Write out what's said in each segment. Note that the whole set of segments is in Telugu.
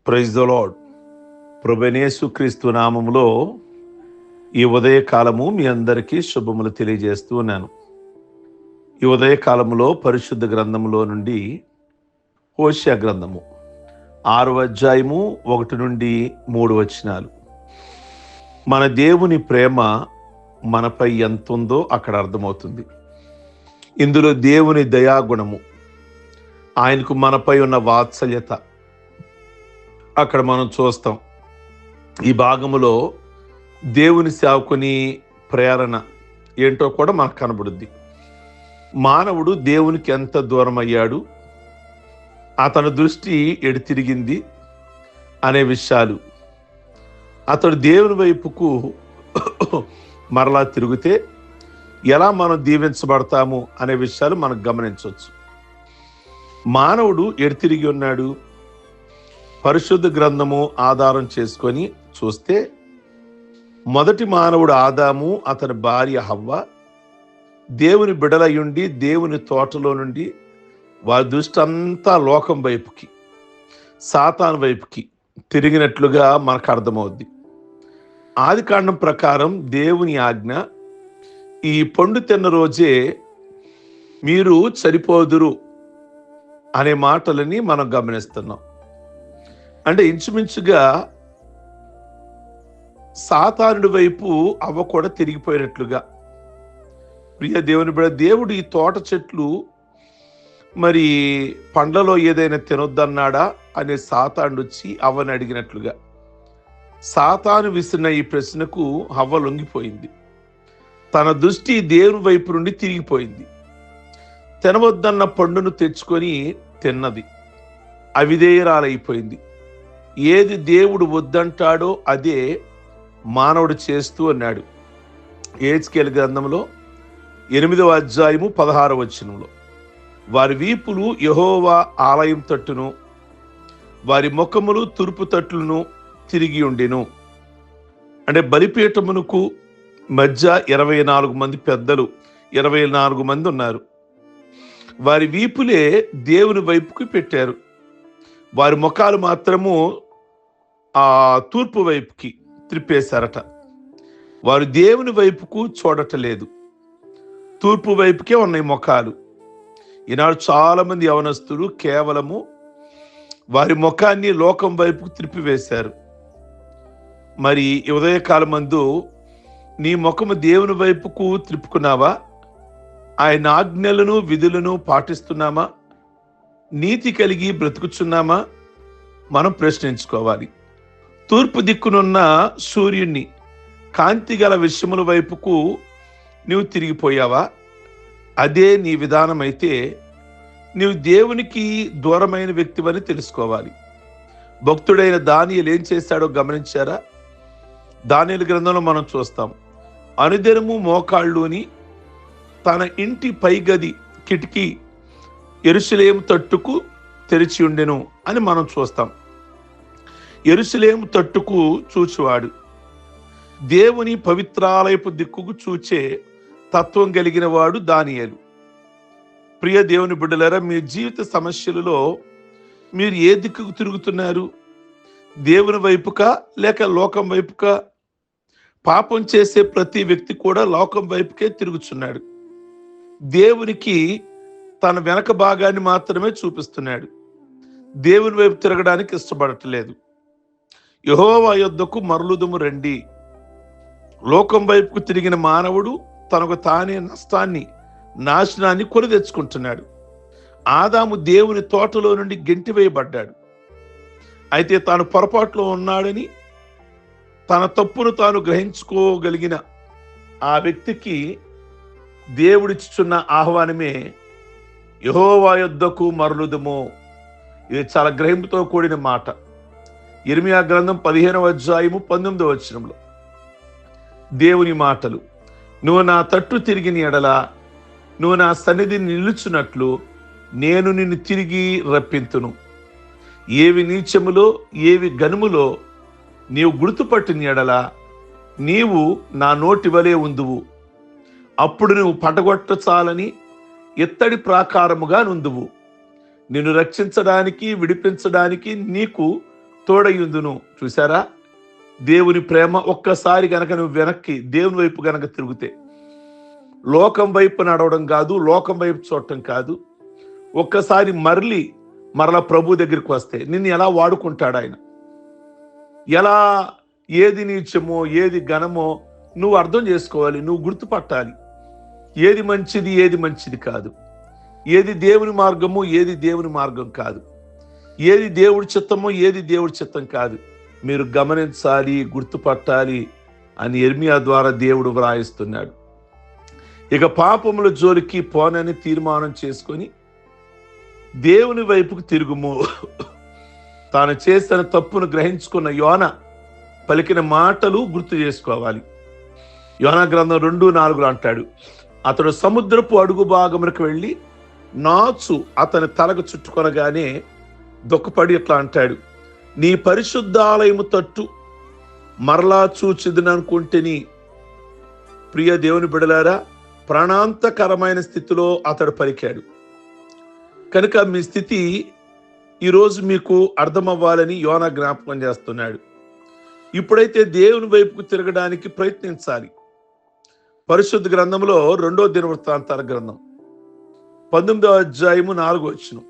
Praise the lord. ప్రభువైన యేసుక్రీస్తు నామములో ఈ ఉదయకాలము మీ అందరికీ శుభములు తెలియజేస్తూ ఉన్నాను. ఈ ఉదయకాలములో పరిశుద్ధ గ్రంథములో నుండి హోషేయ గ్రంథము 6వ అధ్యాయము 1 నుండి 3 వచనాలు. మన దేవుని ప్రేమ మనపై ఎంత ఉందో అక్కడ అర్థమవుతుంది. ఇందులో దేవుని దయాగుణము, ఆయనకు మనపై ఉన్న వాత్సల్యత అక్కడ మనం చూస్తాం. ఈ భాగములో దేవుని సేవకుని ప్రేరణ ఏంటో కూడా మనకు కనబడుద్ది. మానవుడు దేవునికి ఎంత దూరం అయ్యాడు, అతని దృష్టి ఎటు తిరిగింది అనే విషయాలు, అతడు దేవుని వైపుకు మరలా తిరిగితే ఎలా మనం దీవించబడతాము అనే విషయాలు మనం గమనించవచ్చు. మానవుడు ఎటు తిరిగి ఉన్నాడు? పరిశుద్ధ గ్రంథము ఆధారం చేసుకొని చూస్తే మొదటి మానవుడు ఆదాము, అతని భార్య హవ్వ దేవుని బిడలయుండి దేవుని తోటలో నుండి వారి దృష్టి అంతా లోకం వైపుకి, సాతాను వైపుకి తిరిగినట్లుగా మనకు అర్థమవుద్ది. ఆదికాండం ప్రకారం దేవుని ఆజ్ఞ, ఈ పండు తిన్న రోజే మీరు చనిపోదురు అనే మాటలని మనం గమనిస్తున్నాం. అంటే ఇంచుమించుగా సాతానుడి వైపు అవ్వ కూడా తిరిగిపోయినట్లుగా. ప్రియ దేవుని బిడ్డ, దేవుడు ఈ తోట చెట్లు మరి పండ్లలో ఏదైనా తినొద్దన్నాడా అనే సాతానుడు వచ్చి అవ్వని అడిగినట్లుగా సాతాను విసిరిన ఈ ప్రశ్నకు అవ్వ లొంగిపోయింది. తన దృష్టి దేవుని వైపు నుండి తిరిగిపోయింది. తినవద్దన్న పండును తెచ్చుకొని తిన్నది, అవిధేయురాలైపోయింది. ఏది దేవుడు వద్దంటాడో అదే మానవుడు చేస్తూ అన్నాడు. యెహెజ్కేలు గ్రంథంలో 8వ అధ్యాయము 16వ వచనంలో, వారి వీపులు యెహోవా ఆలయం తట్టును, వారి ముఖములు తూర్పు తట్టులను తిరిగి ఉండెను. అంటే బలిపీఠమునకు మధ్య 24 మంది పెద్దలు, 24 మంది ఉన్నారు. వారి వీపులే దేవుని వైపుకి పెట్టారు. వారి ముఖాలు మాత్రము ఆ తూర్పు వైపుకి త్రిప్పేశారట. వారు దేవుని వైపుకు చూడటలేదు, తూర్పు వైపుకే ఉన్నాయి ముఖాలు. ఈనాడు చాలా మంది యవనస్తులు కేవలము వారి ముఖాన్ని లోకం వైపుకు త్రిప్పివేశారు. మరి ఉదయకాలమందు నీ ముఖము దేవుని వైపుకు త్రిప్పుకున్నావా? ఆయన ఆజ్ఞలను విధులను పాటిస్తున్నామా? నీతి కలిగి బ్రతుకుచున్నామా? మనం ప్రశ్నించుకోవాలి. తూర్పు దిక్కునున్న సూర్యుని కాంతి గల విషయముల వైపుకు నీవు తిరిగిపోయావా? అదే నీ విధానం అయితే నీవు దేవునికి దూరమైన వ్యక్తివని తెలుసుకోవాలి. భక్తుడైన దానియేలు ఏం చేశాడో గమనించారా? దానియేలు గ్రంథంలో మనం చూస్తాం. అనుదినము మోకాళ్ళుని తన ఇంటి పైగది కిటికీ యెరూషలేము తట్టుకు తెరిచి ఉండెను అని మనం చూస్తాం. యెరూషలేము తట్టుకు చూచువాడు దేవుని పవిత్రాలయపు దిక్కుకు చూచే తత్వం కలిగిన వాడు దానియేలు. ప్రియ దేవుని బిడ్డలారా, మీ జీవిత సమస్యలలో మీరు ఏ దిక్కుకు తిరుగుతున్నారు? దేవుని వైపుకా లేక లోకం వైపుకా? పాపం చేసే ప్రతి వ్యక్తి కూడా లోకం వైపుకే తిరుగుతున్నాడు. దేవునికి తన వెనక భాగాన్ని మాత్రమే చూపిస్తున్నాడు. దేవుని వైపు తిరగడానికి ఇష్టపడట్లేదు. యెహోవా యొద్దకు మరలుదుము రండి. లోకం వైపుకు తిరిగిన మానవుడు తనకు తానే నష్టాన్ని, నాశనాన్ని కొని తెచ్చుకుంటున్నాడు. ఆదాము దేవుని తోటలో నుండి గెంటివేయబడ్డాడు. అయితే తాను పొరపాటులో ఉన్నాడని తన తప్పును తాను గ్రహించుకోగలిగిన ఆ వ్యక్తికి దేవుడిచ్చుచున్న ఆహ్వానమే యెహోవా యొద్దకు మరలుదుము. ఇది చాలా గ్రహింపుతో కూడిన మాట. యిర్మీయా గ్రంథం 15వ అధ్యాయము 19వ వచనంలో దేవుని మాటలు, నువ్వు నా తట్టు తిరిగిన ఎడల, నువ్వు నా సన్నిధిని నిలుచున్నట్లు నేను నిన్ను తిరిగి రప్పింతును. ఏవి నీచములో ఏవి గనుములో నీవు గుర్తుపట్టిన ఎడల నీవు నా నోటి వలె ఉందువు. అప్పుడు నువ్వు పడగొట్టచాలని ఎత్తడి ప్రాకారముగా నుందువు. నిన్ను రక్షించడానికి, విడిపించడానికి నీకు తోడయుందును. చూసారా, దేవుని ప్రేమ. ఒక్కసారి గనక నువ్వు వెనక్కి దేవుని వైపు గనక తిరిగితే, లోకం వైపు నడవడం కాదు, లోకం వైపు చూడటం కాదు, ఒక్కసారి మరలా ప్రభు దగ్గరికి వస్తే నిన్ను ఎలా వాడుకుంటాడు ఆయన, ఎలా, ఏది నీచమో ఏది ఘనమో నువ్వు అర్థం చేసుకోవాలి, నువ్వు గుర్తుపట్టాలి. ఏది మంచిది ఏది మంచిది కాదు, ఏది దేవుని మార్గము ఏది దేవుని మార్గం కాదు, ఏది దేవుడి చిత్తమో ఏది దేవుడి చిత్తం కాదు, మీరు గమనించాలి, గుర్తుపట్టాలి అని యిర్మీయా ద్వారా దేవుడు వ్రాయిస్తున్నాడు. ఇక పాపముల జోలికి పోనని తీర్మానం చేసుకొని దేవుని వైపుకు తిరుగుము. తాను చేసిన తప్పును గ్రహించుకున్న యోన పలికిన మాటలు గుర్తు చేసుకోవాలి. యోనా గ్రంథం 2:4 అంటాడు, అతడు సముద్రపు అడుగు భాగములకు వెళ్ళి నాచు అతని తలకు చుట్టుకొనగానే దుఃఖపడి ఇట్లా అంటాడు, నీ పరిశుద్ధాలయము తట్టు మరలా చూచిదననుకుంటేని. ప్రియ దేవుని బిడలారా, ప్రాణాంతకరమైన స్థితిలో అతడు పలికాడు. కనుక మీ స్థితి ఈరోజు మీకు అర్థమవ్వాలని యోనా జ్ఞాపకం చేస్తున్నాడు. ఇప్పుడైతే దేవుని వైపుకు తిరగడానికి ప్రయత్నించాలి. పరిశుద్ధ గ్రంథంలో 2వ దినవృత్తాంతాల గ్రంథం 19వ అధ్యాయము 4వ వచనం,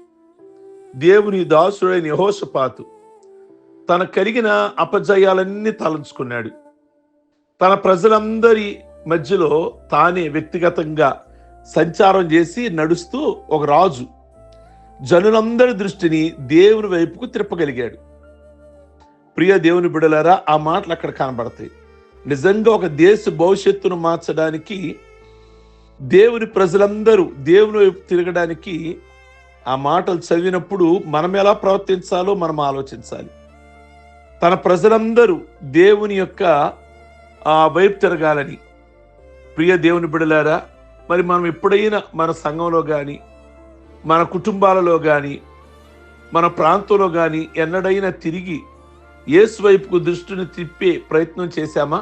దేవుని దాసుడైన యెహోషాపాతు తన కలిగిన అపజయాలన్నీ తలంచుకున్నాడు. తన ప్రజలందరి మధ్యలో తానే వ్యక్తిగతంగా సంచారం చేసి నడుస్తూ ఒక రాజు జనులందరి దృష్టిని దేవుని వైపుకు తిప్పగలిగాడు. ప్రియ దేవుని బిడలారా, ఆ మాటలు అక్కడ కనబడతాయి. నిజంగా ఒక దేశ భవిష్యత్తును మార్చడానికి, దేవుని ప్రజలందరూ దేవుని వైపు తిరగడానికి ఆ మాటలు చదివినప్పుడు మనం ఎలా ప్రవర్తించాలో మనం ఆలోచించాలి. తన ప్రజలందరూ దేవుని యొక్క వైపు తిరగాలని. ప్రియ దేవుని బిడలారా, మరి మనం ఎప్పుడైనా మన సంఘంలో కానీ, మన కుటుంబాలలో కానీ, మన ప్రాంతంలో కానీ ఎన్నడైనా తిరిగి యేసు వైపుకు దృష్టిని తిప్పే ప్రయత్నం చేశామా?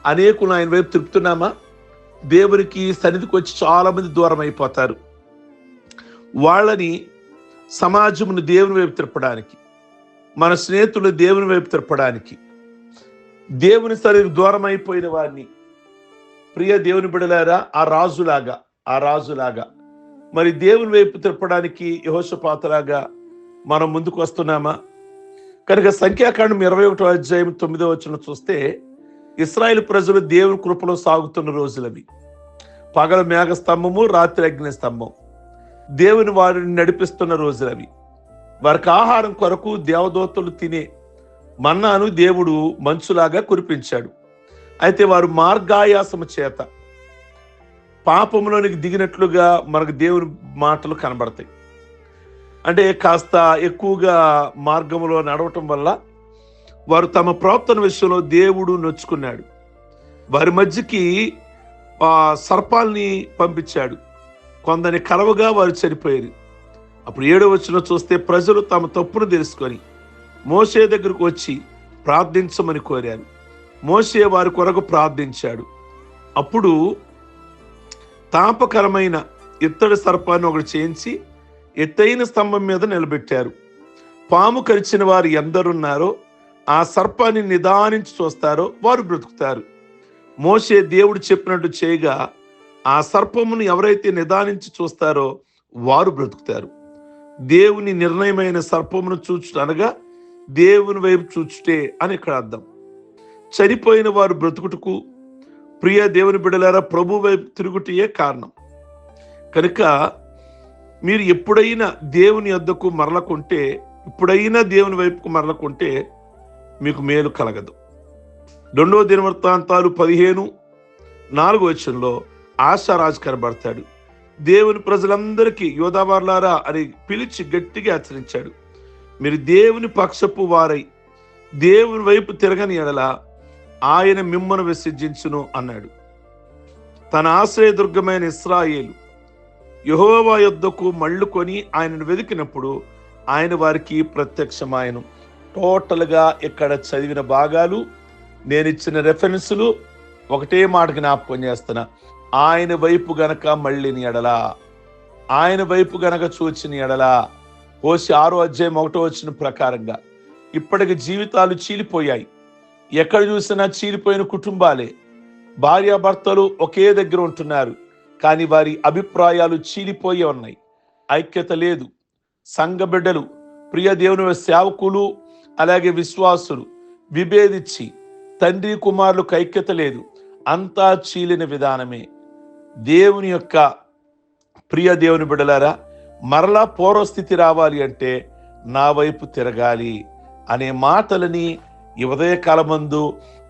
అనేకులు ఆయన వైపు తిప్పుతున్నామా? దేవునికి సన్నిధికి వచ్చి చాలా మంది దూరం అయిపోతారు. వాళ్ళని సమాజమును దేవుని వైపు తిప్పడానికి, మన స్నేహితులు దేవుని వైపు తిప్పడానికి, దేవుని సన్నిధికి దూరం అయిపోయిన వారిని, ప్రియ దేవుని బిడలారా, ఆ రాజులాగా మరి దేవుని వైపు తిప్పడానికి యెహోషాపాతులాగా మనం ముందుకు వస్తున్నామా? కనుక సంఖ్యాకాండం 21వ అధ్యాయం 9వ వచనం చూస్తే, ఇశ్రాయేలు ప్రజలు దేవుని కృపలో సాగుతున్న రోజులవి. పగల మేఘ స్తంభము, రాత్రి అగ్ని స్తంభం, దేవుని వారిని నడిపిస్తున్న రోజులవి. వారికి ఆహారం కొరకు దేవదూతలు తినే మన్నాను దేవుడు మంచులాగా కురిపించాడు. అయితే వారు మార్గాయాసము చేత పాపంలోనికి దిగినట్లుగా మనకు దేవుని మాటలు కనబడతాయి. అంటే కాస్త ఎక్కువగా మార్గంలో నడవటం వల్ల వారు తమ ప్రవర్తన విషయంలో దేవుడు నొచ్చుకున్నాడు. వారి మధ్యకి సర్పాల్ని పంపించాడు. కొందరిని కలవగా వారు చనిపోయారు. అప్పుడు 7వ వచనం చూస్తే, ప్రజలు తమ తప్పును తెలుసుకొని మోషే దగ్గరకు వచ్చి ప్రార్థించమని కోరారు. మోషే వారి కొరకు ప్రార్థించాడు. అప్పుడు తాపకరమైన ఇత్తడి సర్పాన్ని ఒకటి చేయించి ఎత్తైన స్తంభం మీద నిలబెట్టారు. పాము కరిచిన వారు ఎందరున్నారో ఆ సర్పాన్ని నిదానించి చూస్తారో వారు బ్రతుకుతారు. మోషే దేవుడు చెప్పినట్టు చేయగా ఆ సర్పమును ఎవరైతే నిదానించి చూస్తారో వారు బ్రతుకుతారు. దేవుని నిర్ణయమైన సర్పమును చూచుట అనగా దేవుని వైపు చూచుటే అని ఇక్కడ అర్థం. చనిపోయిన వారు బ్రతుకుటకు, ప్రియ దేవుని బిడ్డలారా, ప్రభు వైపు తిరుగుటయే కారణం. కనుక మీరు ఎప్పుడైనా దేవుని యొద్దకు మరలకుంటే, ఇప్పుడైనా దేవుని వైపుకు మరలకుంటే మీకు మేలు కలగదు. 2వ దినవృత్తాంతాలు 15:4 వచనంలో ఆశారాజు కనబడతాడు. దేవుని ప్రజలందరికీ యోధావార్లారా అని పిలిచి గట్టిగా హెచ్చరించాడు. మీరు దేవుని పక్షపు వారై దేవుని వైపు తిరగని ఎడల ఆయన మిమ్మను విసర్జించును అన్నాడు. తన ఆశ్రయదుర్గమైన ఇశ్రాయేలు యెహోవా యొద్దకు మళ్ళుకొని ఆయనను వెతికినప్పుడు ఆయన వారికి ప్రత్యక్షమాయను. టోటల్గా ఇక్కడ చదివిన భాగాలు, నేను ఇచ్చిన రెఫరెన్సులు ఒకటే మాట జ్ఞాపకం చేస్తున్నా. ఆయన వైపు గనక మళ్ళిని ఎడల, ఆయన వైపు గనక చూచిన ఎడల, హోషేయ 6వ అధ్యాయం 1వ వచనం ప్రకారంగా ఇప్పటికి జీవితాలు చీలిపోయాయి. ఎక్కడ చూసినా చీలిపోయిన కుటుంబాలే. భార్యాభర్తలు ఒకే దగ్గర ఉంటున్నారు, కానీ వారి అభిప్రాయాలు చీలిపోయి ఉన్నాయి. ఐక్యత లేదు. సంఘ బిడ్డలు, ప్రియ దేవుని సేవకులు, అలాగే విశ్వాసులు విభేదించి తండ్రి కుమారులకు ఐక్యత లేదు. అంతా చీలిన విధానమే. దేవుని యొక్క ప్రియ దేవుని బిడ్డలారా, మరలా పూర్వస్థితి రావాలి అంటే నా వైపు తిరగాలి అనే మాటలని ఈ ఉదయకాలమందు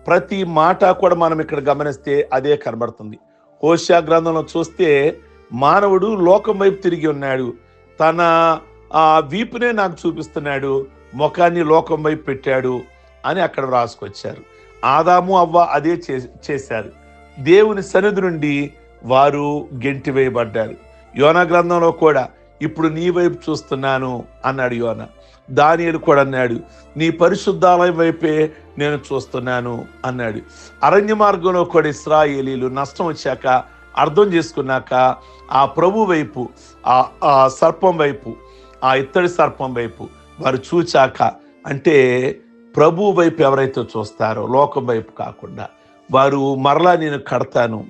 ప్రతి మాట కూడా మనం ఇక్కడ గమనిస్తే అదే కనబడుతుంది. హోషేయ గ్రంథంలో చూస్తే మానవుడు లోకం వైపు తిరిగి ఉన్నాడు. తన వీపునే నాకు చూపిస్తున్నాడు, ముఖాన్ని లోకం వైపు పెట్టాడు అని అక్కడ రాసుకొచ్చారు. ఆదాము అవ్వ అదే చేశారు. దేవుని సన్నిధి నుండి వారు గెంటి వేయబడ్డారు. యోనా గ్రంథంలో కూడా ఇప్పుడు నీ వైపు చూస్తున్నాను అన్నాడు యోనా. దానియేలు కూడా అన్నాడు, నీ పరిశుద్ధాలయం వైపే నేను చూస్తున్నాను అన్నాడు. అరణ్య మార్గంలో కూడా ఇశ్రాయేలీలు నష్టం వచ్చాక అర్థం చేసుకున్నాక ఆ ప్రభు వైపు, ఆ సర్పం వైపు, ఆ ఇత్తడి సర్పం వైపు వారు చూచాక, అంటే ప్రభు వైపు ఎవరైతే చూస్తారో లోకం వైపు కాకుండా, వారు మరలా నేను కడతాను,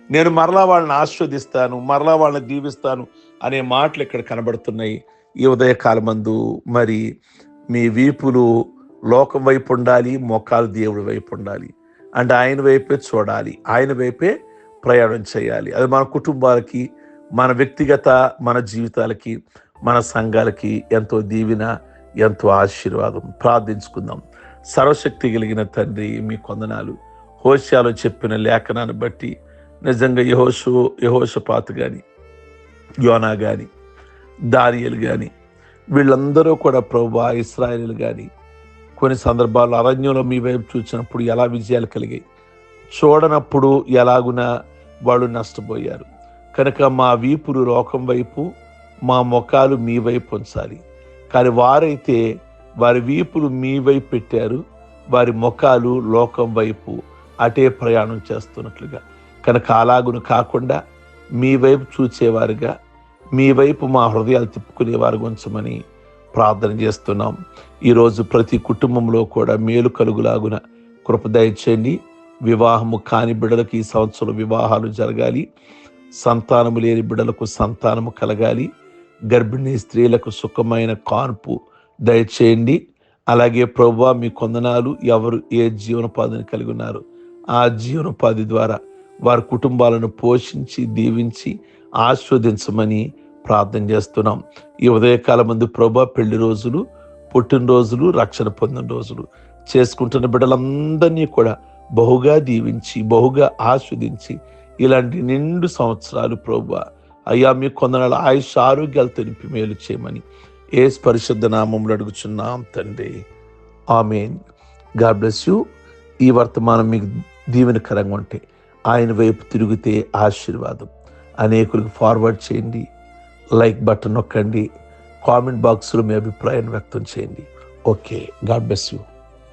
నేను మరలా వాళ్ళని ఆస్వాదిస్తాను, మరలా వాళ్ళని దీవిస్తాను అనే మాటలు ఇక్కడ కనబడుతున్నాయి. ఈ ఉదయకాలమందు మరి మీ వీపులు లోకం వైపు ఉండాలి, మోకాలు దేవుడి వైపు ఉండాలి. అంటే ఆయన వైపే చూడాలి, ఆయన వైపే ప్రయాణం చేయాలి. అది మన కుటుంబాలకి, మన వ్యక్తిగత, మన జీవితాలకి, మన సంఘాలకి ఎంతో దీవెన, ఎంతో ఆశీర్వాదం. ప్రార్థించుకుందాం. సర్వశక్తి కలిగిన తండ్రి, మీ కొందనాలు. హోషేయలో చెప్పిన లేఖనాన్ని బట్టి నిజంగా యెహోషాపాతు కానీ, యోనా కానీ, దానియేలు కానీ, వీళ్ళందరూ కూడా ప్రభువా, ఇశ్రాయేలీయులు కానీ కొన్ని సందర్భాల్లో అరణ్యంలో మీ వైపు చూసినప్పుడు ఎలా విజయాలు కలిగాయి, చూడనప్పుడు ఎలాగున వాళ్ళు నష్టపోయారు. కనుక మా వీపులు లోకం వైపు, మా ముఖాలు మీ వైపు ఉంచాలి. కానీ వారైతే వారి వీపులు మీ వైపు పెట్టారు, వారి ముఖాలు లోకం వైపు అటే ప్రయాణం చేస్తున్నట్లుగా. కనుక అలాగును కాకుండా మీ వైపు చూచేవారుగా, మీ వైపు మా హృదయాలు తిప్పుకునేవారు ఉంచమని ప్రార్థన చేస్తున్నాం. ఈరోజు ప్రతి కుటుంబంలో కూడా మేలు కలుగులాగున కృప దయచేయండి. వివాహము కాని బిడ్డలకు ఈ సంవత్సరం వివాహాలు జరగాలి. సంతానము లేని బిడ్డలకు సంతానము కలగాలి. గర్భిణీ స్త్రీలకు సుఖమైన కాన్పు దయచేయండి. అలాగే ప్రభువా, మీ కొందనాలు, ఎవరు ఏ జీవనోపాధిని కలిగి ఉన్నారు ఆ జీవనోపాధి ద్వారా వారి కుటుంబాలను పోషించి దీవించి ఆస్వాదించమని ప్రార్థన చేస్తున్నాం. ఈ ఉదయకాలం ముందు ప్రభువా, పెళ్లి రోజులు, పుట్టినరోజులు, రక్షణ పొందిన రోజులు చేసుకుంటున్న బిడ్డలందరినీ కూడా బహుగా దీవించి, బహుగా ఆస్వాదించి ఇలాంటి నిండు సంవత్సరాలు ప్రభువా అయ్యా మీ కొందనాలు ఆయుష్ ఆరోగ్యాలతో నింపి మేలు చేయమని యేసు పరిశుద్ధ నామములో అడుగుచున్నాం తండ్రి. ఆమేన్. God bless you. ఈ వర్తమానం మీకు దీవెనకరంగా ఉంటే ఆయన వైపు తిరిగితే ఆశీర్వాదం. అనేకులకు ఫార్వర్డ్ చేయండి, లైక్ బటన్ నొక్కండి, కామెంట్ బాక్స్లో మీ అభిప్రాయాన్ని వ్యక్తం చేయండి. Okay, God bless you.